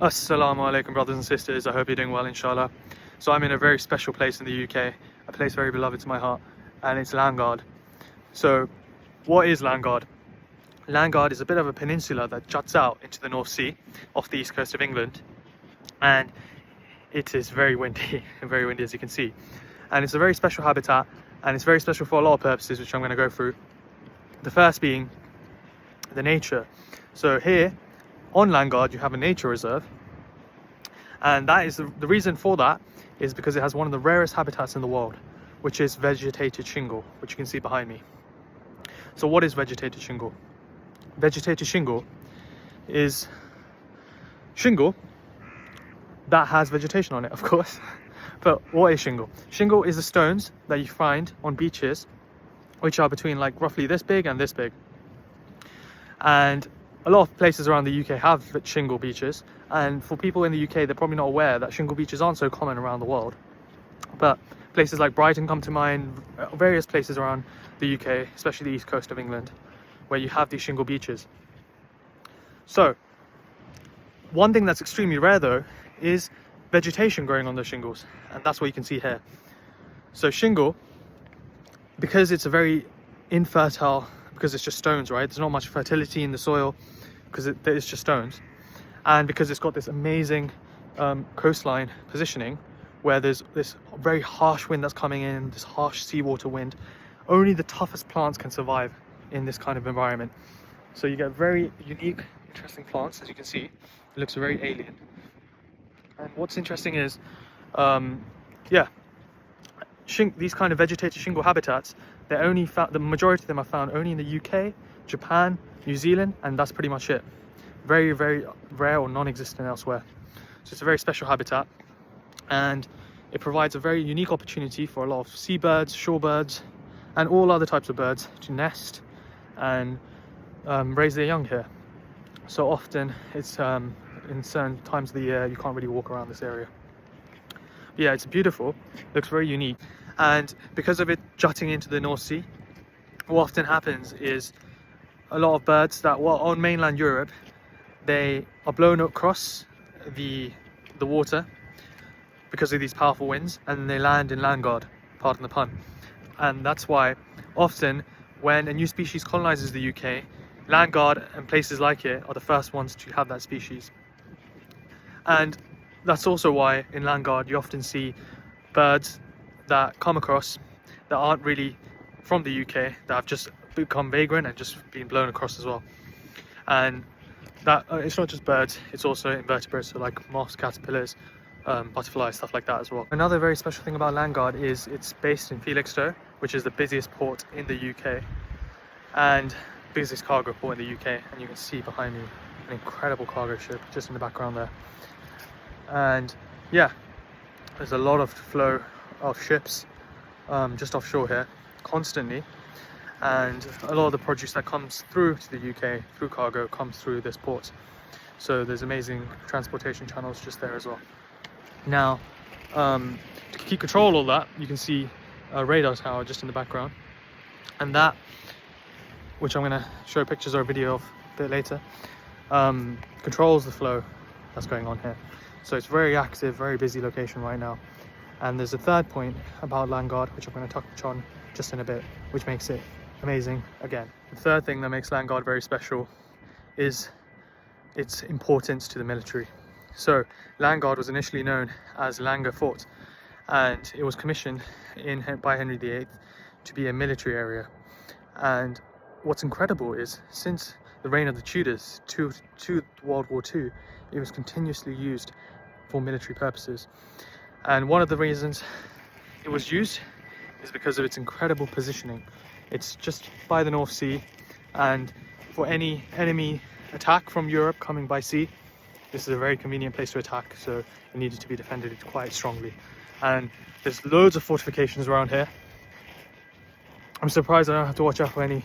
Assalamu alaikum, brothers and sisters. I hope you're doing well, inshallah. So I'm in a very special place in the UK, a place very beloved to my heart, and it's Landguard. So what is Landguard? Landguard is a bit of a peninsula that juts out into the North Sea off the east coast of England, and it is very windy, very windy as you can see. And it's a very special habitat, and it's very special for a lot of purposes, which I'm going to go through. The first being the nature. So here on Landguard you have a nature reserve, and that is the reason for that is because it has one of the rarest habitats in the world, which is vegetated shingle, which you can see behind me. So what is vegetated shingle? Vegetated shingle is shingle that has vegetation on it, of course. But what is shingle? Shingle is the stones that you find on beaches, which are between like roughly this big and this big. And a lot of places around the UK have shingle beaches, and for people in the UK, they're probably not aware that shingle beaches aren't so common around the world. But places like Brighton come to mind, various places around the UK, especially the east coast of England, where you have these shingle beaches. So one thing that's extremely rare though is vegetation growing on those shingles, and that's what you can see here. So shingle, because it's a very infertile, because it's just stones, right? There's not much fertility in the soil because it's just stones, and because it's got this amazing coastline positioning where there's this very harsh wind that's coming in, this harsh seawater wind. Only the toughest plants can survive in this kind of environment. So you get very unique, interesting plants, as you can see. It looks very alien. And what's interesting is, these kind of vegetated shingle habitats, they're only found, the majority of them are found only in the UK, Japan, New Zealand, and that's pretty much it. Very, very rare or non-existent elsewhere. So it's a very special habitat, and it provides a very unique opportunity for a lot of seabirds, shorebirds, and all other types of birds to nest and raise their young here. So often it's in certain times of the year you can't really walk around this area. But yeah, it's beautiful, looks very unique, and because of it jutting into the North Sea, what often happens is a lot of birds that were on mainland Europe, they are blown across the water because of these powerful winds, and they land in Landguard, pardon the pun. And that's why often when a new species colonizes the UK, Landguard and places like it are the first ones to have that species. And that's also why in Landguard you often see birds that come across that aren't really from the UK, that have just become vagrant and just been blown across as well. And that it's not just birds, it's also invertebrates, so like moths, caterpillars, butterflies, stuff like that as well. Another very special thing about Landguard is it's based in Felixstowe, which is the busiest port in the UK and busiest cargo port in the UK. And you can see behind me an incredible cargo ship just in the background there. And yeah, there's a lot of flow of ships just offshore here constantly, and a lot of the produce that comes through to the UK through cargo comes through this port. So there's amazing transportation channels just there as well. Now to keep control of all that, you can see a radar tower just in the background, and that, which I'm going to show pictures or a video of a bit later, controls the flow that's going on here. So it's very active, very busy location right now. And there's a third point about Landguard, which I'm going to touch on just in a bit, which makes it amazing again. The third thing that makes Landguard very special is its importance to the military. So Landguard was initially known as Langer Fort, and it was commissioned by Henry VIII to be a military area. And what's incredible is, since the reign of the Tudors to World War II, it was continuously used for military purposes. And one of the reasons it was used is because of its incredible positioning. It's just by the North Sea, and for any enemy attack from Europe coming by sea, this is a very convenient place to attack, so it needed to be defended quite strongly. And there's loads of fortifications around here. I'm surprised I don't have to watch out for any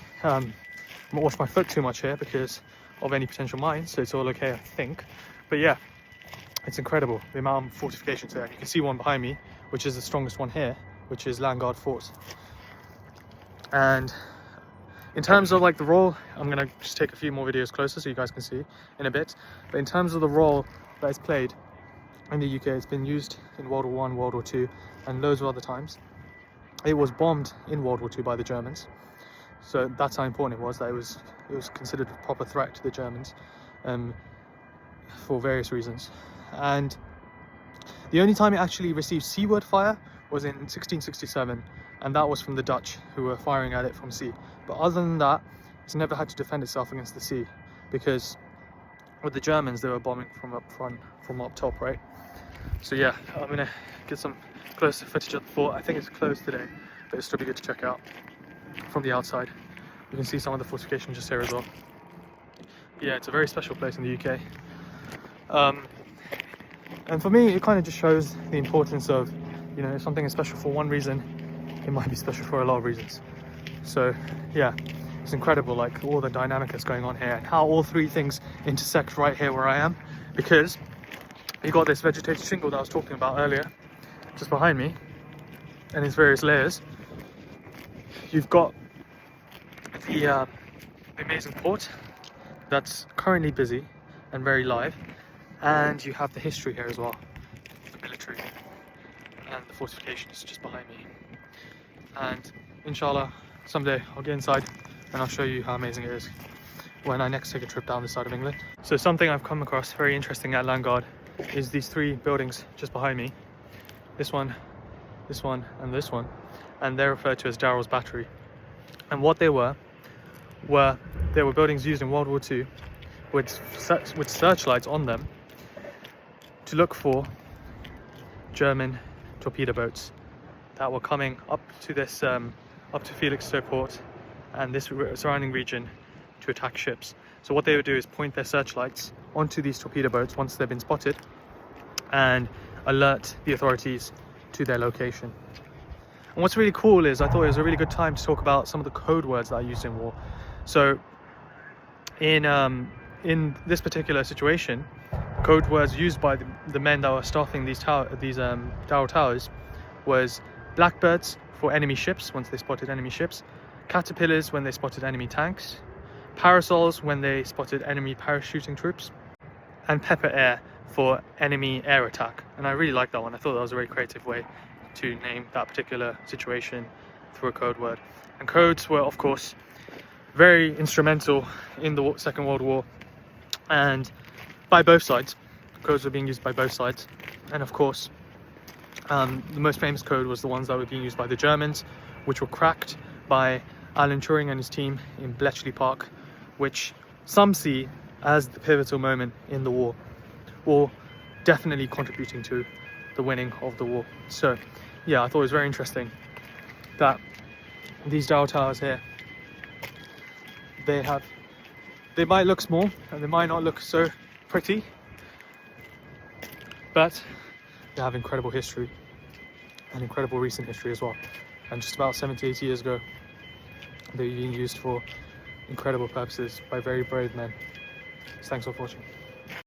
watch my foot too much here because of any potential mines, so it's all okay, I think. But yeah, it's incredible the amount of fortifications there. You can see one behind me, which is the strongest one here, which is Landguard Fort. And In terms of like the role, I'm gonna just take a few more videos closer so you guys can see in a bit. But in terms of the role that it's played in the UK, it's been used in World War One, World War Two, and loads of other times. It was bombed in World War Two by the Germans, so that's how important it was. That it was considered a proper threat to the Germans, for various reasons. And the only time it actually received seaward fire was in 1667, and that was from the Dutch, who were firing at it from sea. But other than that, it's never had to defend itself against the sea, because with the Germans, they were bombing from up front, from up top, right? So yeah, I'm gonna get some closer footage of the fort. I think it's closed today, but it'll still be good to check out from the outside. You can see some of the fortifications just here as well. Yeah, it's a very special place in the UK. And for me, it kind of just shows the importance of, you know, if something is special for one reason, it might be special for a lot of reasons. So yeah, it's incredible, like all the dynamic that's going on here and how all three things intersect right here where I am, because you got this vegetated shingle that I was talking about earlier just behind me and its various layers. You've got the amazing port that's currently busy and very live, and you have the history here as well, the military and the fortifications just behind me. And inshallah, someday I'll get inside and I'll show you how amazing it is when I next take a trip down this side of England. So something I've come across very interesting at Landguard is these three buildings just behind me. This one, and this one. And they're referred to as Darrell's Battery. And what they were buildings used in World War II with searchlights on them to look for German torpedo boats that were coming up to this up to Felixstowe port and this surrounding region to attack ships. So what they would do is point their searchlights onto these torpedo boats once they've been spotted and alert the authorities to their location. And what's really cool is I thought it was a really good time to talk about some of the code words that are used in war. So in this particular situation, code words used by the men that were staffing these Darrell Towers was blackbirds for enemy ships once they spotted enemy ships, caterpillars when they spotted enemy tanks, parasols when they spotted enemy parachuting troops, and pepper air for enemy air attack. And I really liked that one. I thought that was a very creative way to name that particular situation through a code word. And codes were, of course, very instrumental in the Second World War, and by both sides. Codes were being used by both sides. And of course, the most famous code was the ones that were being used by the Germans, which were cracked by Alan Turing and his team in Bletchley Park, which some see as the pivotal moment in the war, or definitely contributing to the winning of the war. So yeah, I thought it was very interesting that these Darrell Towers here, they might look small and they might not look so pretty, but they have incredible history and incredible recent history as well. And just about 70-80 years ago, they were being used for incredible purposes by very brave men. So thanks for watching.